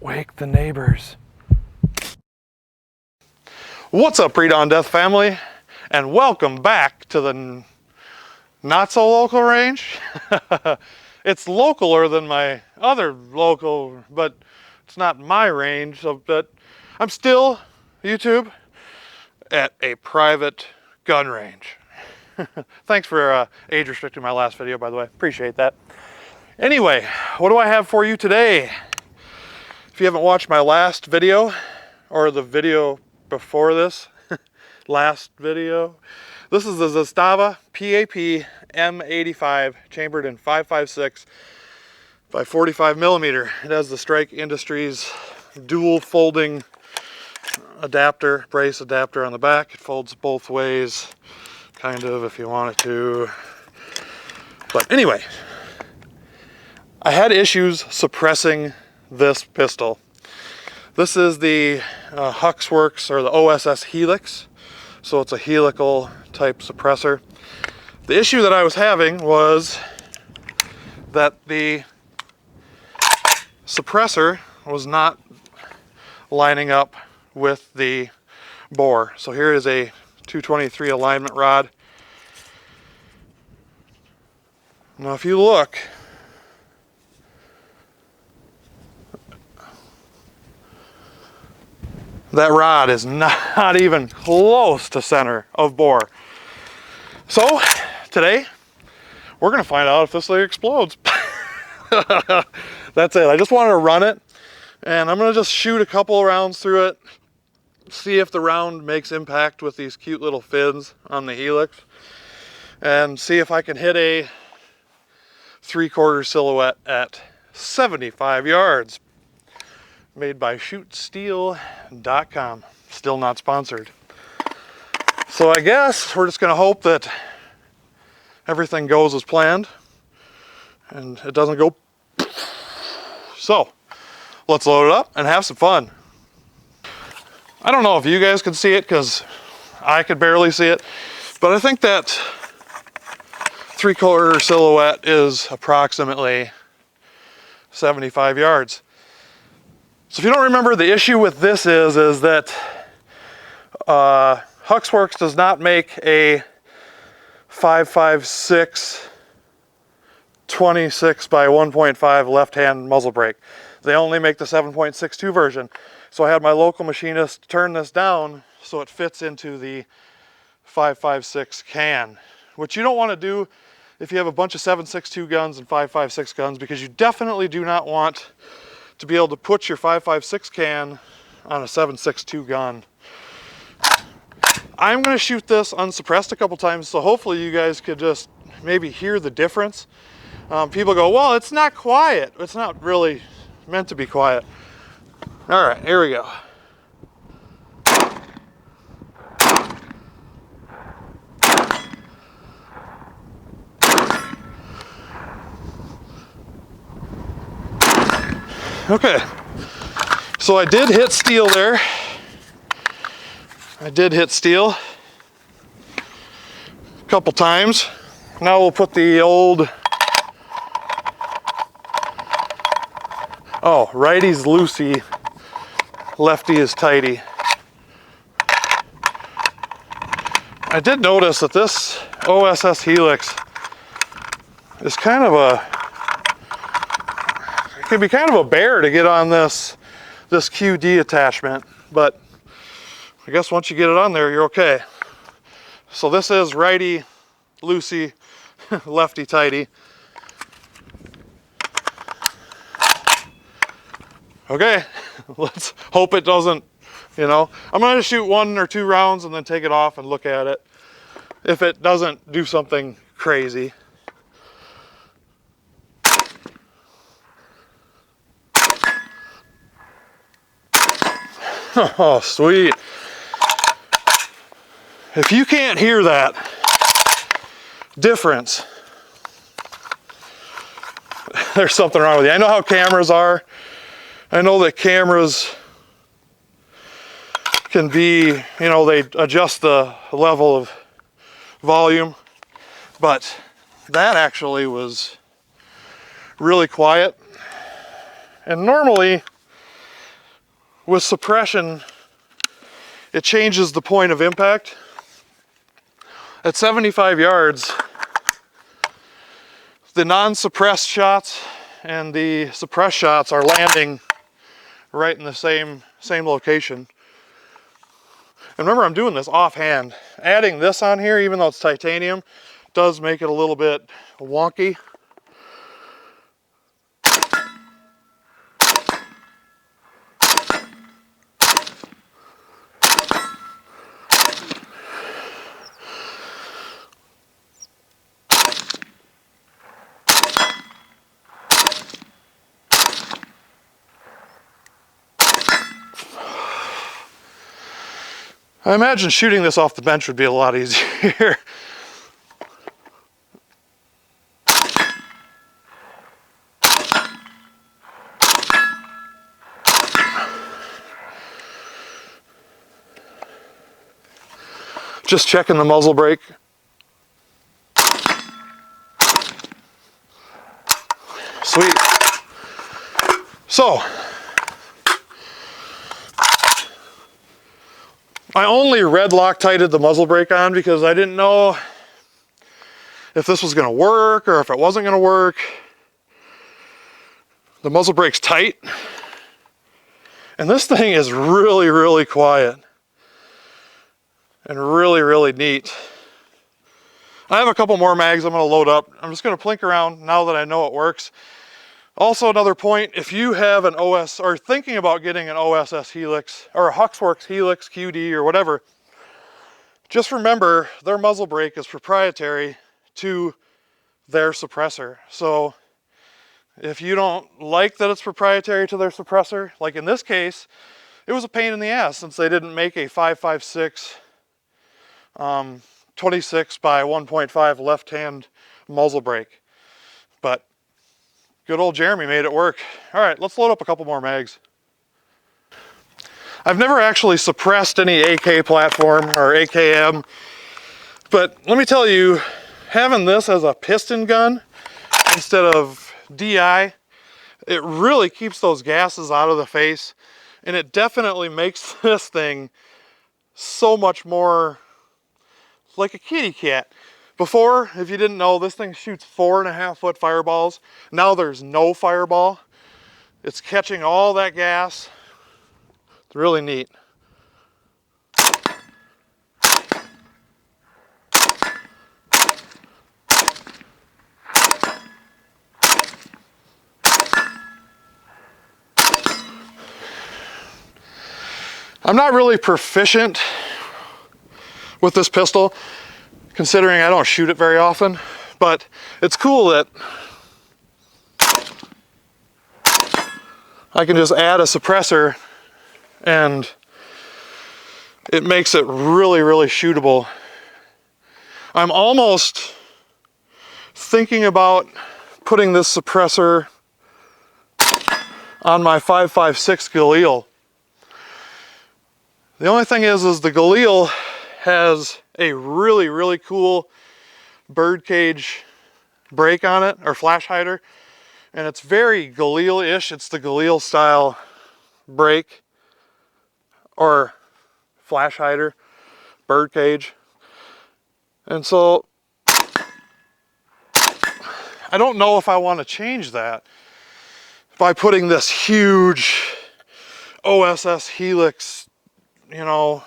wake the neighbors. What's up, pre-dawn death family, and welcome back to the not so local range. It's localer than my other local, but it's not my range. So, but I'm still YouTube at a private gun range. Thanks for age restricting my last video, by the way. Appreciate that. Anyway, what do I have for you today? If you haven't watched my last video, or the video before this, last video, this is the Zastava PAP M85, chambered in 5.56 by 45 millimeter. It has the Strike Industries dual folding adapter, brace adapter on the back. It folds both ways, kind of, if you want it to. But anyway, I had issues suppressing this pistol. This is the Huxworks or the OSS Helix, so it's a helical type suppressor. The issue that I was having was that the suppressor was not lining up with the bore. So here is a 223 alignment rod. Now if you look, that rod is not even close to center of bore. So today we're gonna find out if this thing explodes. That's it. I just wanted to run it, and I'm gonna just shoot a couple rounds through it, see if the round makes impact with these cute little fins on the Helix, and see if I can hit a 3/4 silhouette at 75 yards. Made by shootsteel.com. Still not sponsored. So I guess we're just gonna hope that everything goes as planned and it doesn't go. So let's load it up and have some fun. I don't know if you guys can see it because I could barely see it, but I think that 3/4 silhouette is approximately 75 yards. So if you don't remember, the issue with this is that Huxworks does not make a 5.56 26 by 1.5 left-hand muzzle brake. They only make the 7.62 version. So I had my local machinist turn this down so it fits into the 5.56 can, which you don't want to do if you have a bunch of 7.62 guns and 5.56 guns, because you definitely do not want to be able to put your 5.56 can on a 7.62 gun. I'm going to shoot this unsuppressed a couple times, so hopefully you guys could just maybe hear the difference. People go, well, it's not quiet. It's not really meant to be quiet. All right, here we go. Okay, so I did hit steel there. I did hit steel a couple times. Now we'll put the old, righty's loosey, lefty is tighty. I did notice that this OSS Helix is kind of it can be kind of a bear to get on this QD attachment, but I guess once you get it on there, you're okay. So this is righty loosey, lefty tighty. Okay, let's hope it doesn't, I'm gonna shoot 1 or 2 rounds and then take it off and look at it. If it doesn't do something crazy. Oh, sweet. If you can't hear that difference, there's something wrong with you. I know how cameras are. I know that cameras can be, they adjust the level of volume, but that actually was really quiet. And normally with suppression, it changes the point of impact. At 75 yards, the non-suppressed shots and the suppressed shots are landing right in the same location. And remember, I'm doing this offhand. Adding this on here, even though it's titanium, does make it a little bit wonky. I imagine shooting this off the bench would be a lot easier. Just checking the muzzle brake. Sweet. So, I only red Loctited the muzzle brake on because I didn't know if this was going to work or if it wasn't going to work. The muzzle brake's tight, and this thing is really, really quiet and really, really neat. I have a couple more mags I'm going to load up. I'm just going to plink around now that I know it works. Also, another point, if you have an OS or thinking about getting an OSS Helix or a Huxworks Helix QD or whatever, just remember their muzzle brake is proprietary to their suppressor. So if you don't like that it's proprietary to their suppressor, like in this case, it was a pain in the ass since they didn't make a 5.56 26 by 1.5 left-hand muzzle brake. But good old Jeremy made it work. All right, let's load up a couple more mags. I've never actually suppressed any AK platform or AKM, but let me tell you, having this as a piston gun instead of DI, it really keeps those gases out of the face, and it definitely makes this thing so much more like a kitty cat. Before, if you didn't know, this thing shoots 4.5-foot fireballs. Now there's no fireball. It's catching all that gas. It's really neat. I'm not really proficient with this pistol, considering I don't shoot it very often, but it's cool that I can just add a suppressor and it makes it really, really shootable. I'm almost thinking about putting this suppressor on my 5.56 Galil. The only thing is the Galil has a really, really cool birdcage brake on it, or flash hider, and it's very Galil-ish. It's the Galil style brake or flash hider, birdcage. And so I don't know if I want to change that by putting this huge OSS Helix, you know,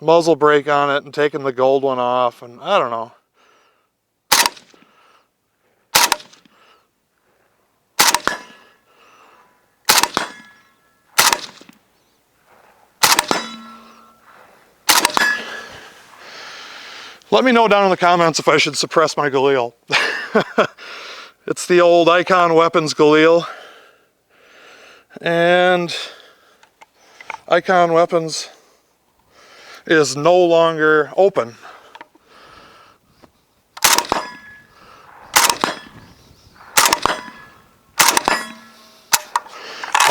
muzzle brake on it and taking the gold one off, and I don't know. Let me know down in the comments if I should suppress my Galil. It's the old Icon Weapons Galil, and Icon Weapons is no longer open.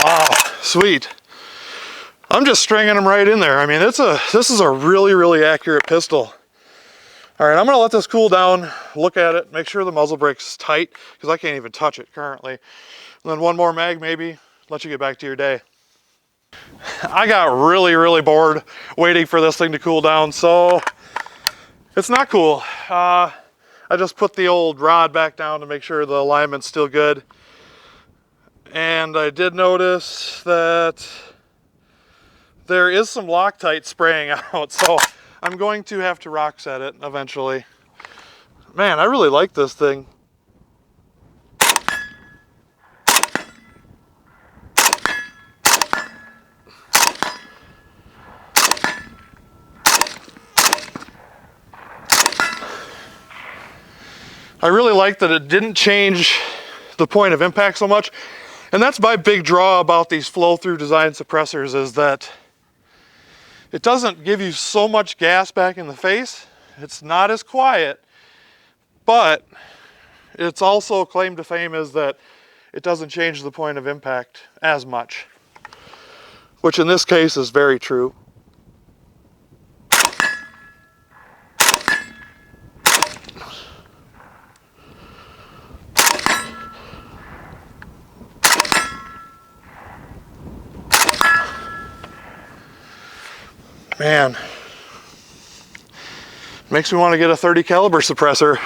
Wow, sweet. I'm just stringing them right in there. I mean, this is a really, really accurate pistol. All right, I'm gonna let this cool down, look at it, make sure the muzzle brake's tight, because I can't even touch it currently. And then one more mag maybe, let you get back to your day. I got really bored waiting for this thing to cool down, so it's not cool. I just put the old rod back down to make sure the alignment's still good. And I did notice that there is some Loctite spraying out, so I'm going to have to rock set it eventually. Man, I really like this thing. I really like that it didn't change the point of impact so much. And that's my big draw about these flow-through design suppressors, is that it doesn't give you so much gas back in the face. It's not as quiet, but it's also claim to fame is that it doesn't change the point of impact as much, which in this case is very true. Man, makes me want to get a 30 caliber suppressor.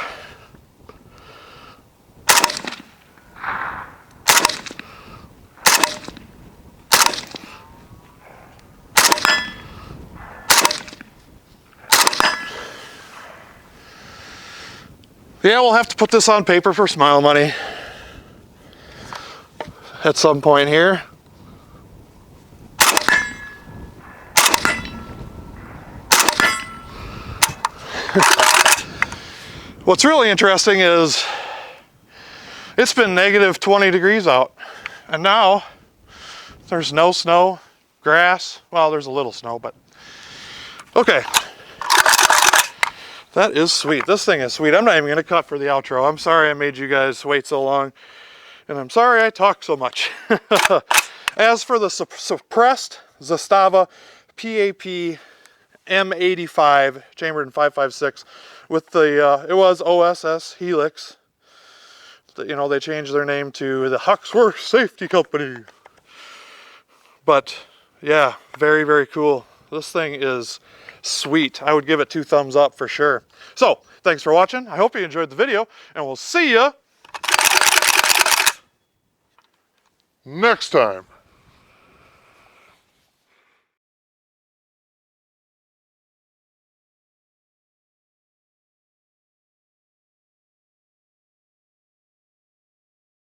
Yeah, we'll have to put this on paper for smile money at some point here. What's really interesting is it's been negative 20 degrees out, and now there's no snow, grass. Well, there's a little snow, but okay. That is sweet. This thing is sweet. I'm not even going to cut for the outro. I'm sorry I made you guys wait so long, and I'm sorry I talk so much. As for the suppressed Zastava PAP M85 chambered in 556 with the it was OSS Helix. You know, they changed their name to the Huxworth Safety Company. But yeah, very cool. This thing is sweet. I would give it 2 thumbs up for sure. So thanks for watching. I hope you enjoyed the video, and we'll see ya next time.